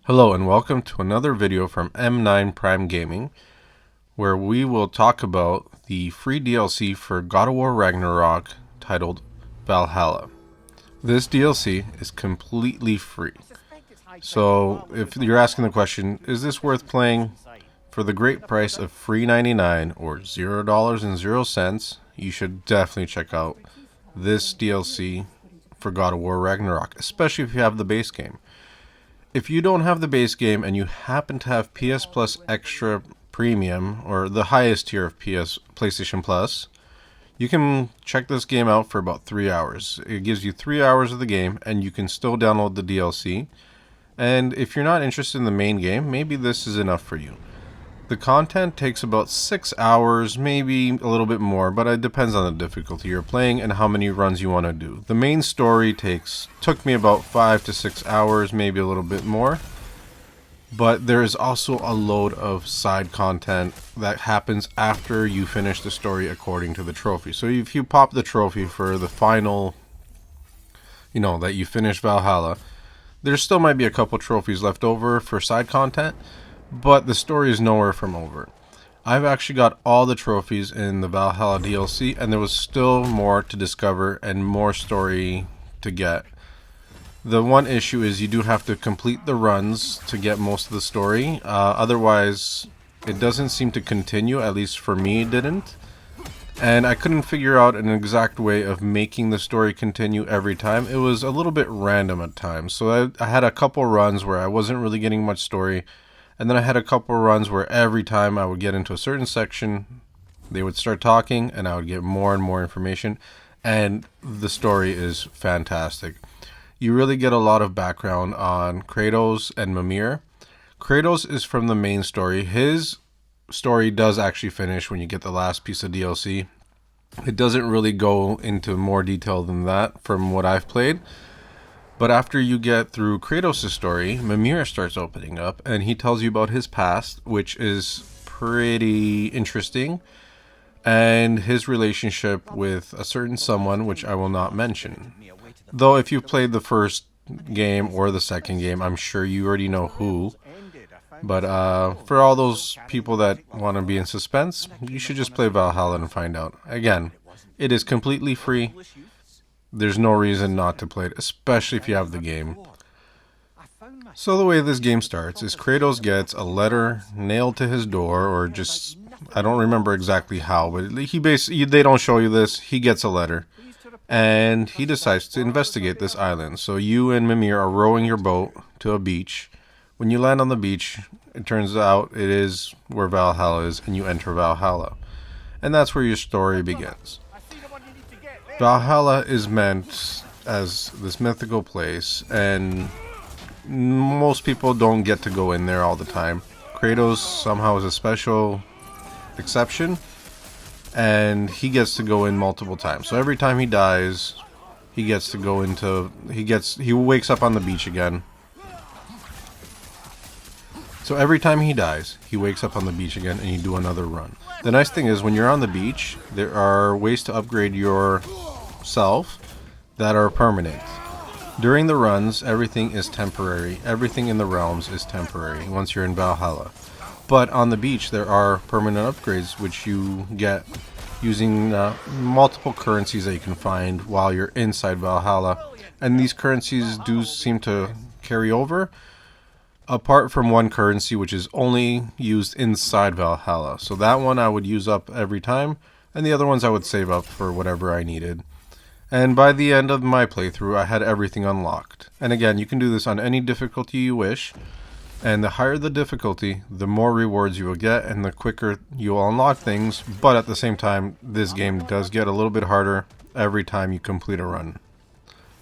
Hello and welcome to another video from M9 Prime Gaming, where we will talk about the free DLC for God of War Ragnarok titled Valhalla. This DLC is completely free. So if you're asking the question, is this worth playing? For the great price of free 99 or $0.00, you should definitely check out this DLC for God of War Ragnarok, especially if you have the base game. If you don't have the base game and you happen to have PS Plus Extra Premium, or the highest tier of PlayStation Plus, you can check this game out for about 3 hours. It gives you 3 hours of the game, and you can still download the DLC. And if you're not interested in the main game, maybe this is enough for you. The content takes about 6 hours, maybe a little bit more, but it depends on the difficulty you're playing and how many runs you want to do. The main story took me about 5 to 6 hours, maybe a little bit more. But there is also a load of side content that happens after you finish the story according to the trophy. So if you pop the trophy for the final, that you finish Valhalla, there still might be a couple trophies left over for side content. But the story is nowhere from over. I've actually got all the trophies in the Valhalla DLC, and there was still more to discover and more story to get. The one issue is you do have to complete the runs to get most of the story. Otherwise, it doesn't seem to continue, at least for me it didn't. And I couldn't figure out an exact way of making the story continue every time. It was a little bit random at times. So I had a couple runs where I wasn't really getting much story. And then I had a couple runs where every time I would get into a certain section, they would start talking and I would get more and more information. And the story is fantastic. You really get a lot of background on Kratos and Mimir. Kratos is from the main story. His story does actually finish when you get the last piece of DLC. It doesn't really go into more detail than that from what I've played. But after you get through Kratos' story, Mimir starts opening up, and he tells you about his past, which is pretty interesting, and his relationship with a certain someone, which I will not mention. Though if you've played the first game or the second game, I'm sure you already know who. But for all those people that want to be in suspense, you should just play Valhalla and find out. Again, it is completely free. There's no reason not to play it, especially if you have the game. So the way this game starts is Kratos gets a letter nailed to his door, or just, I don't remember exactly how, but they don't show you this. He gets a letter, and he decides to investigate this island. So you and Mimir are rowing your boat to a beach. When you land on the beach, it turns out it is where Valhalla is, and you enter Valhalla. And that's where your story begins. Valhalla is meant as this mythical place, and most people don't get to go in there all the time. Kratos somehow is a special exception, and he gets to go in multiple times. So every time he dies, he gets to go into... He wakes up on the beach again. So every time he dies, he wakes up on the beach again, and you do another run. The nice thing is, when you're on the beach, there are ways to upgrade your self that are permanent. During the runs, everything is temporary. Everything in the realms is temporary once you're in Valhalla. But on the beach, there are permanent upgrades which you get using multiple currencies that you can find while you're inside Valhalla. And these currencies do seem to carry over, apart from one currency which is only used inside Valhalla. So that one I would use up every time, and the other ones I would save up for whatever I needed. And by the end of my playthrough, I had everything unlocked. And again, you can do this on any difficulty you wish. And the higher the difficulty, the more rewards you will get, and the quicker you will unlock things. But at the same time, this game does get a little bit harder every time you complete a run.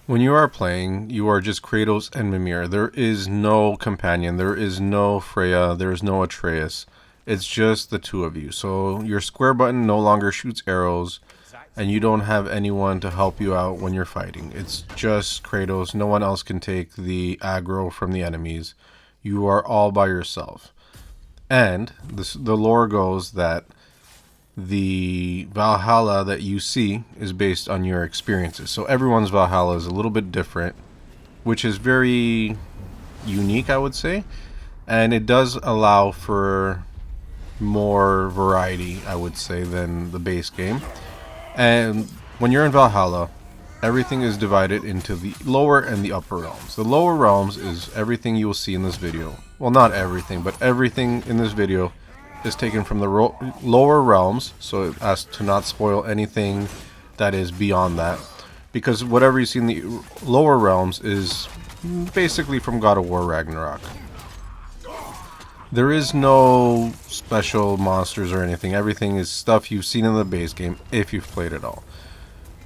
When you are playing, you are just Kratos and Mimir. There is no companion. There is no Freya. There is no Atreus. It's just the two of you. So your square button no longer shoots arrows, and you don't have anyone to help you out when you're fighting. It's just Kratos. No one else can take the aggro from the enemies. You are all by yourself. And the lore goes that the Valhalla that you see is based on your experiences. So everyone's Valhalla is a little bit different, which is very unique, I would say, and it does allow for more variety, I would say, than the base game. And when you're in Valhalla, everything is divided into the lower and the upper realms. The lower realms is everything you will see in this video. Well, not everything, but everything in this video is taken from the lower realms, so as to not spoil anything that is beyond that. Because whatever you see in the lower realms is basically from God of War Ragnarok. There is no special monsters or anything. Everything is stuff you've seen in the base game if you've played it all.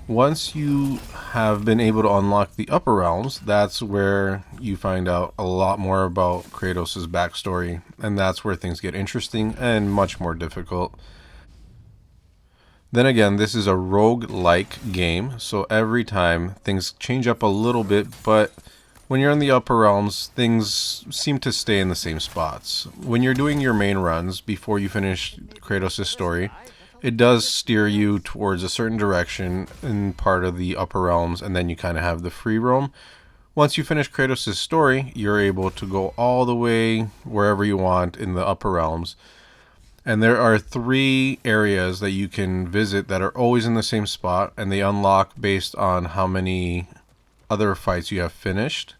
Once you have been able to unlock the upper realms, that's where you find out a lot more about Kratos' backstory, and that's where things get interesting and much more difficult. Then again, this is a rogue-like game, so every time things change up a little bit, but when you're in the upper realms, things seem to stay in the same spots. When you're doing your main runs before you finish Kratos' story, it does steer you towards a certain direction in part of the upper realms, and then you kind of have the free roam. Once you finish Kratos' story, you're able to go all the way wherever you want in the upper realms. And there are 3 areas that you can visit that are always in the same spot, and they unlock based on how many other fights you have finished.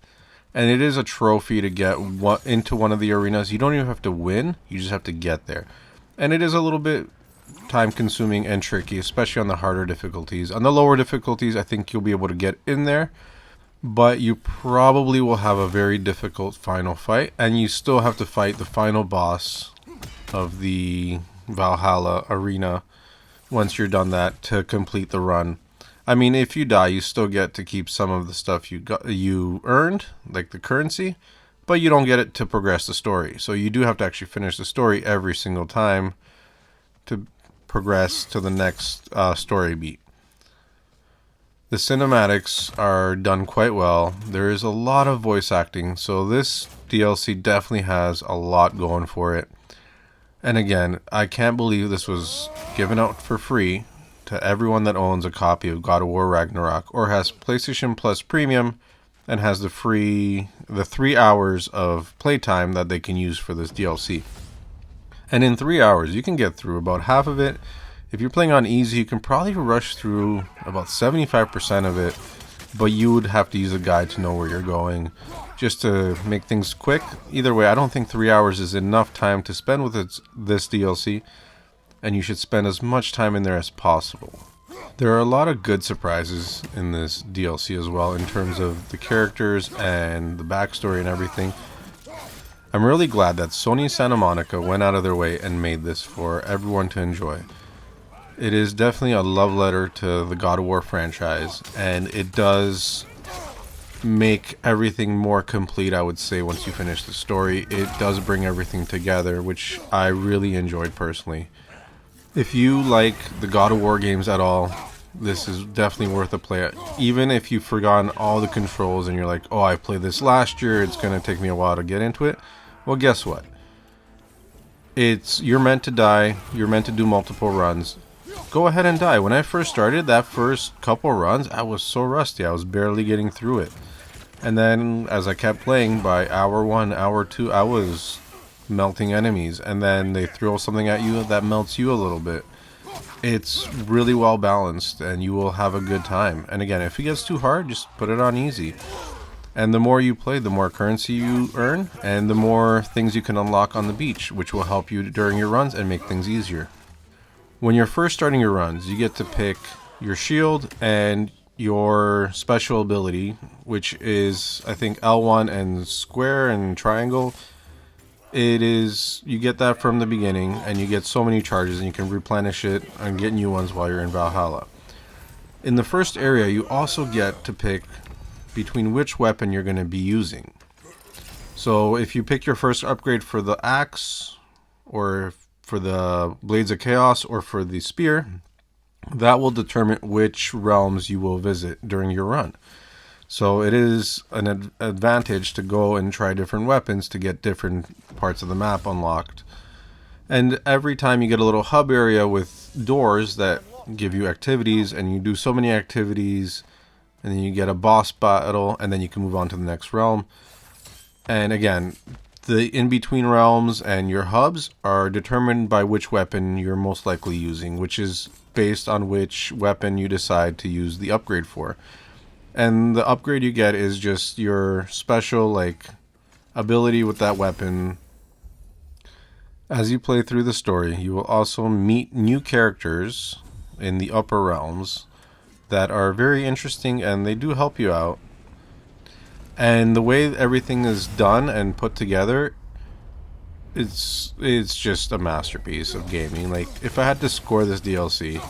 And it is a trophy to get into one of the arenas. You don't even have to win, you just have to get there. And it is a little bit time consuming and tricky, especially on the harder difficulties. On the lower difficulties, I think you'll be able to get in there, but you probably will have a very difficult final fight, and you still have to fight the final boss of the Valhalla arena once you're done that to complete the run. I mean, if you die, you still get to keep some of the stuff you earned, like the currency, but you don't get it to progress the story. So you do have to actually finish the story every single time to progress to the next story beat. The cinematics are done quite well. There is a lot of voice acting, so this DLC definitely has a lot going for it. And again, I can't believe this was given out for free to everyone that owns a copy of God of War Ragnarok or has PlayStation Plus Premium and has the 3 hours of playtime that they can use for this DLC. And in 3 hours, you can get through about half of it. If you're playing on easy, you can probably rush through about 75% of it, but you would have to use a guide to know where you're going just to make things quick. Either way, I don't think 3 hours is enough time to spend with this DLC, and you should spend as much time in there as possible. There are a lot of good surprises in this DLC as well in terms of the characters and the backstory and everything. I'm really glad that Sony Santa Monica went out of their way and made this for everyone to enjoy. It is definitely a love letter to the God of War franchise, and it does make everything more complete, I would say, once you finish the story. It does bring everything together, which I really enjoyed personally. If you like the God of War games at all, this is definitely worth a play. Even if you've forgotten all the controls and you're like, oh, I played this last year, it's going to take me a while to get into it. Well, guess what? You're meant to die, you're meant to do multiple runs. Go ahead and die. When I first started, that first couple runs, I was so rusty. I was barely getting through it. And then as I kept playing, by hour 1, hour 2, I was melting enemies. And then they throw something at you that melts you a little bit. It's really well balanced, and you will have a good time. And again, if it gets too hard, just put it on easy. And the more you play, the more currency you earn, and the more things you can unlock on the beach, which will help you during your runs and make things easier. When you're first starting your runs, you get to pick your shield and your special ability, which is, I think, L1 and square and triangle. You get that from the beginning, and you get so many charges, and you can replenish it and get new ones while you're in Valhalla. In the first area, you also get to pick between which weapon you're going to be using. So if you pick your first upgrade for the axe, or for the Blades of Chaos, or for the spear, that will determine which realms you will visit during your run. So it is an advantage to go and try different weapons to get different parts of the map unlocked. And every time you get a little hub area with doors that give you activities, and you do so many activities, and then you get a boss battle, and then you can move on to the next realm. And again, the in-between realms and your hubs are determined by which weapon you're most likely using, which is based on which weapon you decide to use the upgrade for. And the upgrade you get is just your special, like, ability with that weapon. As you play through the story, you will also meet new characters in the upper realms that are very interesting, and they do help you out. And the way everything is done and put together, it's just a masterpiece of gaming. Like, if I had to score this DLC,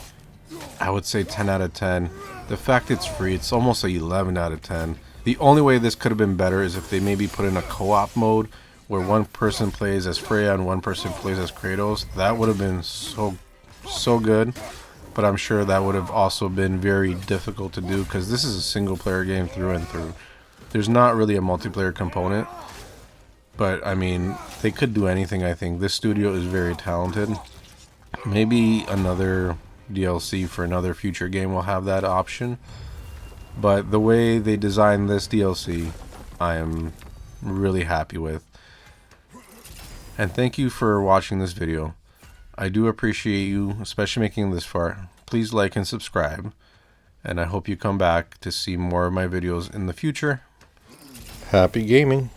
I would say 10 out of 10. The fact it's free, it's almost like 11 out of 10. The only way this could have been better is if they maybe put in a co-op mode where one person plays as Freya and one person plays as Kratos. That would have been so good. But I'm sure that would have also been very difficult to do because this is a single player game through and through. There's not really a multiplayer component. But I mean, they could do anything, I think. This studio is very talented. Maybe another DLC for another future game will have that option. But the way they designed this DLC, I am really happy with. And thank you for watching this video. I do appreciate you, especially making this far. Please like and subscribe. And I hope you come back to see more of my videos in the future. Happy gaming!